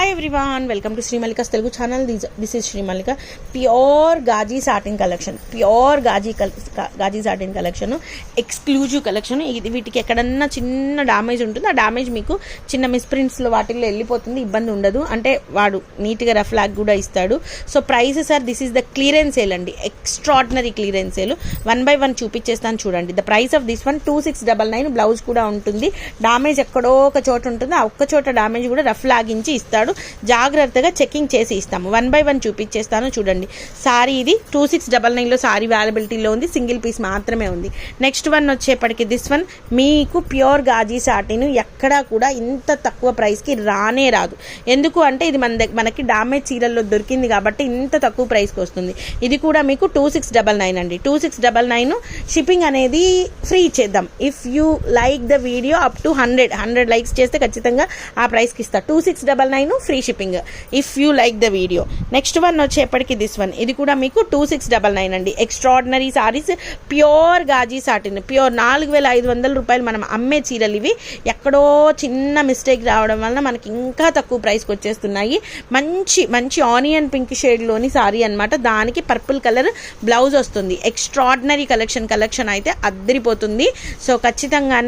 Hi everyone, welcome to Srimallika's Telugu channel. This is Srimallika. Pure gaji satin collection, pure gaji satin collection, exclusive collection. ఇది వీటికి ఎక్కడన్నా చిన్న damage ఉంటుంది, ఆ డ్యామేజ్ మీకు చిన్న మిస్ప్రింట్స్లో వాటిల్లో వెళ్ళిపోతుంది, ఇబ్బంది ఉండదు. అంటే వాడు నీట్గా రఫ్ లాగ్ కూడా ఇస్తాడు. So prices are, this is the clearance sale అండి, ఎక్స్ట్రాడినరీ క్లియరెన్స్ సేల్. 1 by 1 చూపించేస్తాను చూడండి. The price of this one 2699. Blouse కూడా ఉంటుంది. డామేజ్ ఎక్కడో ఒక చోట ఉంటుంది, ఆ ఒక్క చోట డామేజ్ కూడా రఫ్ లాగించి ఇస్తాడు. జాగ్రత్తగా చెకింగ్ చేసి ఇస్తాము. 1 by 1 చూపించేస్తాను చూడండి. సారీ ఇది 2699లో సారీ అవైలబిలిటీలో ఉంది, సింగిల్ పీస్ మాత్రమే ఉంది. నెక్స్ట్ వన్ వచ్చేప్పటికి దిస్ వన్ మీకు ప్యూర్ గాజీ సాటిన్, ఎక్కడా కూడా ఇంత తక్కువ ప్రైస్కి రానే రాదు. ఎందుకు అంటే ఇది మనకి డామేజ్ చీరల్లో దొరికింది కాబట్టి ఇంత తక్కువ ప్రైస్కి వస్తుంది. ఇది కూడా మీకు 2699 అండి. 2699 షిప్పింగ్ అనేది ఫ్రీ ఇచ్చేద్దాం. If you like the video up to 100 likes చేస్తే ఖచ్చితంగా ఆ ప్రైస్కి ఇస్తా. 2699 free shipping if you like the video. Next one వచ్చేప్పటికి దిస్ వన్, ఇది కూడా మీకు 2699 అండి. Extraordinary saris, pure gaji satin, pure 4500 రూపాయలు మనం అమ్మే చీరలు ఇవి. ఎక్కడో చిన్న మిస్టేక్ రావడం వలన మనకి ఇంకా తక్కువ ప్రైస్కి వచ్చేస్తున్నాయి. మంచి మంచి ఆనియన్ పింక్ షేడ్లోని సారీ అనమాట. దానికి పర్పుల్ కలర్ బ్లౌజ్ వస్తుంది. ఎక్స్ట్రాడినరీ కలెక్షన్ అయితే అద్దరిపోతుంది. సో ఖచ్చితంగా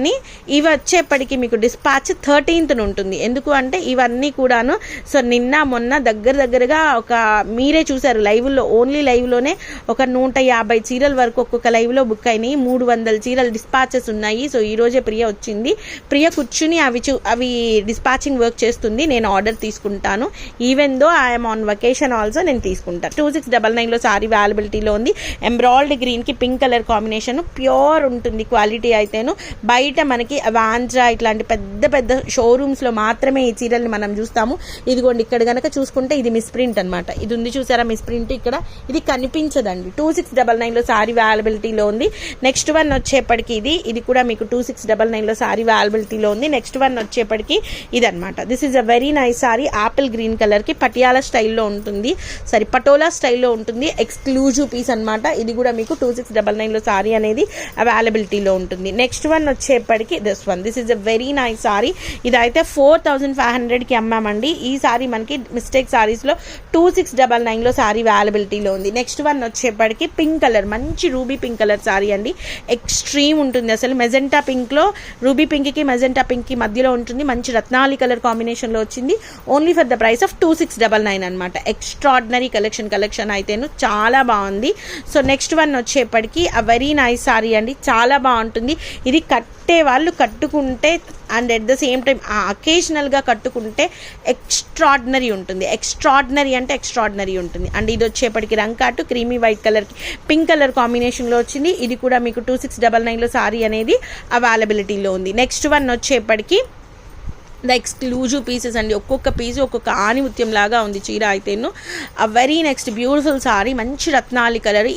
ఇవి వచ్చేప్పటికి మీకు డిస్పాచ్ 13th ఉంటుంది. ఎందుకు అంటే ఇవన్నీ కూడాను సో నిన్న మొన్న దగ్గరగా ఒక మీరే చూసారు లైవ్లో, ఓన్లీ లైవ్లోనే ఒక 150 చీరల వరకు ఒక్కొక్క లైవ్లో బుక్ అయినాయి. 300 చీరలు డిస్పాచెస్ ఉన్నాయి. సో ఈ రోజే ప్రియ వచ్చింది. ప్రియ కూర్చుని అవి డిస్పాచింగ్ వర్క్ చేస్తుంది, నేను ఆర్డర్ తీసుకుంటాను. Even though I'm on vacation also నేను తీసుకుంటాను. 2699లో సారీ అవైలబిలిటీలో ఉంది. ఎంబ్రాయిడ్ గ్రీన్కి పింక్ కలర్ కాంబినేషన్, ప్యూర్ ఉంటుంది క్వాలిటీ అయితేను. బయట మనకి వాంద్రా ఇట్లాంటి పెద్ద షోరూమ్స్లో మాత్రమే ఈ చీరల్ని మనం చూస్తాము. ఇదిగోండి ఇక్కడ కనుక చూసుకుంటే ఇది మిస్ప్రింట్ అనమాట. ఇది ఉంది చూసారా మిస్ప్రింట్, ఇక్కడ ఇది కనిపించదండి. 2699లో సారీ అవైలబిలిటీలో ఉంది. నెక్స్ట్ వన్ వచ్చేప్పటికి ఇది కూడా మీకు 2699లో సారీ అవైలబిలిటీలో ఉంది. నెక్స్ట్ వన్ వచ్చేప్పటికి ఇది అనమాట. This is a very nice sorry, apple green కలర్కి పటియాలా స్టైల్లో ఉంటుంది, పటోలా స్టైల్లో ఉంటుంది. ఎక్స్క్లూజివ్ పీస్ అనమాట. ఇది కూడా మీకు 2699లో సారీ అనేది అవైలబిలిటీలో ఉంటుంది. నెక్స్ట్ వన్ వచ్చేప్పటికి this one, this is a very nice sorry. ఇదైతే 4500కి అమ్మామండి. ఈ సారీ మనకి మిస్టేక్ సారీస్లో 2699లో సారీ అవైలబిలిటీలో ఉంది. నెక్స్ట్ వన్ వచ్చేప్పటికి పింక్ కలర్, మంచి రూబీ పింక్ కలర్ సారీ అండి. ఎక్స్ట్రీమ్ ఉంటుంది అసలు. మెజెంటా పింక్లో రూబీ పింక్కి మెజెంటా పింక్కి మధ్యలో ఉంటుంది. మంచి రత్నాలి కలర్ కాంబినేషన్లో వచ్చింది. Only for the price of 2699 అనమాట. ఎక్స్ట్రాడినరీ కలెక్షన్ అయితేను చాలా బాగుంది. సో నెక్స్ట్ వన్ వచ్చేప్పటికి ఆ వెరీ నైస్ సారీ అండి, చాలా బాగుంటుంది. ఇది కట్టే వాళ్ళు కట్టుకుంటే and at the same time అకేషనల్గా కట్టుకుంటే ఎక్స్ట్రాడినరీ ఉంటుంది. ఎక్స్ట్రాడినరీ అంటే ఎక్స్ట్రాడినరీ ఉంటుంది. అండ్ ఇది వచ్చేప్పటికి రంకాటు క్రీమీ వైట్ కలర్కి పింక్ కలర్ కాంబినేషన్లో వచ్చింది. ఇది కూడా మీకు 2699లో సారీ అనేది అవైలబిలిటీలో ఉంది. నెక్స్ట్ వన్ వచ్చేప్పటికి ద ఎక్స్క్లూజివ్ పీసెస్ అండి. ఒక్కొక్క పీసు ఒక్కొక్క ఆనిముత్యం లాగా ఉంది చీర అయితేను. ఆ వెరీ నెక్స్ట్ బ్యూటిఫుల్ సారీ, మంచి రత్నాలి కలర్.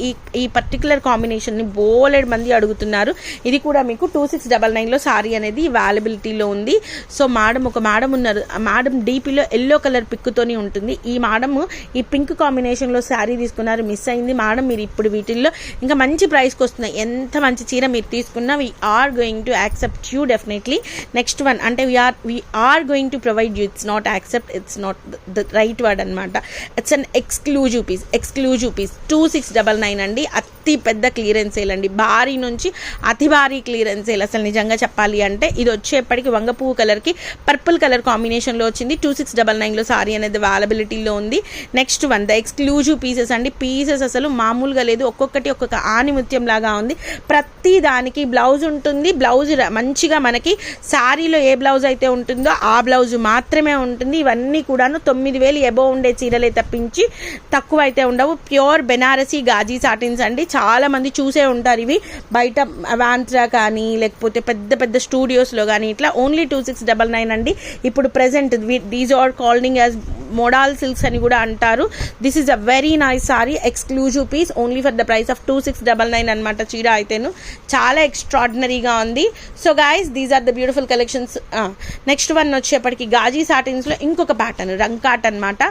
ఈ పర్టికులర్ కాంబినేషన్ని బోలెడ్ మంది అడుగుతున్నారు. ఇది కూడా మీకు 2699లో సారీ అనేది అవైలబిలిటీలో ఉంది. సో ఒక మేడం ఉన్నారు, ఆ మేడం డీపీలో ఎల్లో కలర్ పిక్కుతోని ఉంటుంది. ఈ మేడం ఈ పింక్ కాంబినేషన్లో శారీ తీసుకున్నారు, మిస్ అయింది మేడం. మీరు ఇప్పుడు వీటిల్లో ఇంకా మంచి ప్రైస్కి వస్తున్నాయి. ఎంత మంచి చీర మీరు తీసుకున్నా we are going to accept you definitely. Next one అంటే we are going to provide you, it's not accept, it's not the right word అనమాట. ఇట్స్ అన్ ఎక్స్క్లూజివ్ పీస్ 2699 అండి. అతి పెద్ద క్లియరెన్స్ సేల్ అండి, భారీ నుంచి అతి భారీ క్లియరెన్స్ సేల్ అసలు నిజంగా చెప్పాలి అంటే. ఇది వచ్చేప్పటికి వంగపువ్వు కలర్కి పర్పుల్ కలర్ కాంబినేషన్లో వచ్చింది. 2699లో సారీ అనేది అవైలబిలిటీలో ఉంది. Next one the exclusive pieces అండి. పీసెస్ అసలు మామూలుగా లేదు, ఒక్కొక్కటి ఒక్కొక్క ఆనిముత్యం లాగా ఉంది. ప్రతి దానికి బ్లౌజ్ ఉంటుంది. బ్లౌజ్ మంచిగా మనకి శారీలో ఏ బ్లౌజ్ అయితే ఉంటుందో ఆ బ్లౌజ్ మాత్రమే ఉంటుంది. ఇవన్నీ కూడాను 9000 ఎబో ఉండే చీరలే తప్పించి తక్కువ అయితే ఉండవు. ప్యూర్ బెనారసీ గాజీ సాటిన్స్ అండి. చాలా మంది చూసే ఉంటారు ఇవి బయట వాంత్రా కానీ లేకపోతే పెద్ద స్టూడియోస్లో కానీ. ఇట్లా ఓన్లీ 2699 అండి. ఇప్పుడు present these are calling as modal silks అని కూడా అంటారు. This is a very nice sari, exclusive piece, only for the price of 2699 అనమాట. చీర అయితేను చాలా ఎక్స్ట్రాడినరీగా ఉంది. So guys these are the beautiful collections. Next one వచ్చేప్పటికి గాజీ సాటిన్స్లో ఇంకొక ప్యాటర్న్ రంకాట్ అనమాట.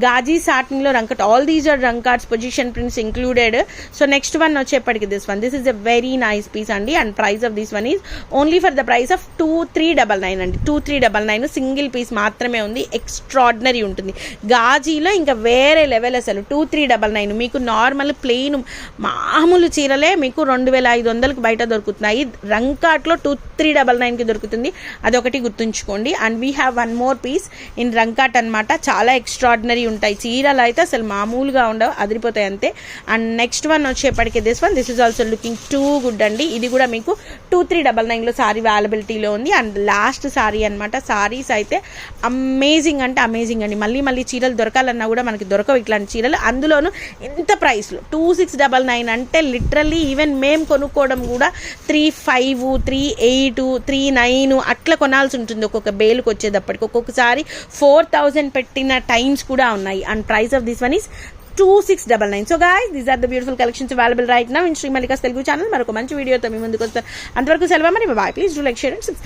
గాజీ సాటిన్లో రంకట్, ఆల్ దీస్ ఆర్ రంకాట్స్, position prints included. So next one వచ్చేప్పటికి this one, this is a very nice piece అండి. And price of this one is only for the price of 2399 అండి. 2399 సింగిల్ పీస్ మాత్రమే ఉంది. ఎక్స్ట్రాడినరీ ఉంటుంది గాజీలో, ఇంకా వేరే level అసలు. 2399 మీకు నార్మల్ ప్లెయిన్ మామూలు చీరలే మీకు 2500కి బయట దొరుకుతున్నాయి. రంకాట్లో 2399కి దొరుకుతుంది, అదొకటి గుర్తుంచుకోండి. And we have one more piece in రంకాట్ అనమాట. చాలా ఎక్స్ట్రాడినరీ ఉంటాయి చీరలు అయితే, అసలు మామూలుగా ఉండవు, అదిరిపోతాయి అంతే. అండ్ నెక్స్ట్ వన్ వచ్చేప్పటికి this one, this is also looking too good అండి. ఇది కూడా మీకు 2399లో సారీ అవైలబిలిటీలో ఉంది. అండ్ లాస్ట్ సారీ అనమాట. సారీస్ అయితే అమేజింగ్ అంటే అమేజింగ్ అండి. మళ్ళీ మళ్ళీ చీరలు దొరకాలన్నా కూడా మనకి దొరకవు ఇట్లాంటి చీరలు, అందులోనూ ఇంత ప్రైస్లో 2699 అంటే లిటరల్లీ ఈవెన్ మేము కొనుక్కోవడం కూడా 35, 38, 39 అట్లా కొనాల్సి ఉంటుంది ఒక్కొక్క బేలుకి వచ్చేటప్పటికి. ఒక్కొక్కసారి 4000 పెట్టిన టైమ్స్ కూడా ఉన్నాయి. And price of this one is 2699. So guys, these are the beautiful collections available right now in Sri Mallika's Telugu channel. మరొక మంచి వీడియోతో మీ ముందుకు వస్తాను. అంతవరకు సెలవు మరి, bye. Please do like, share and subscribe.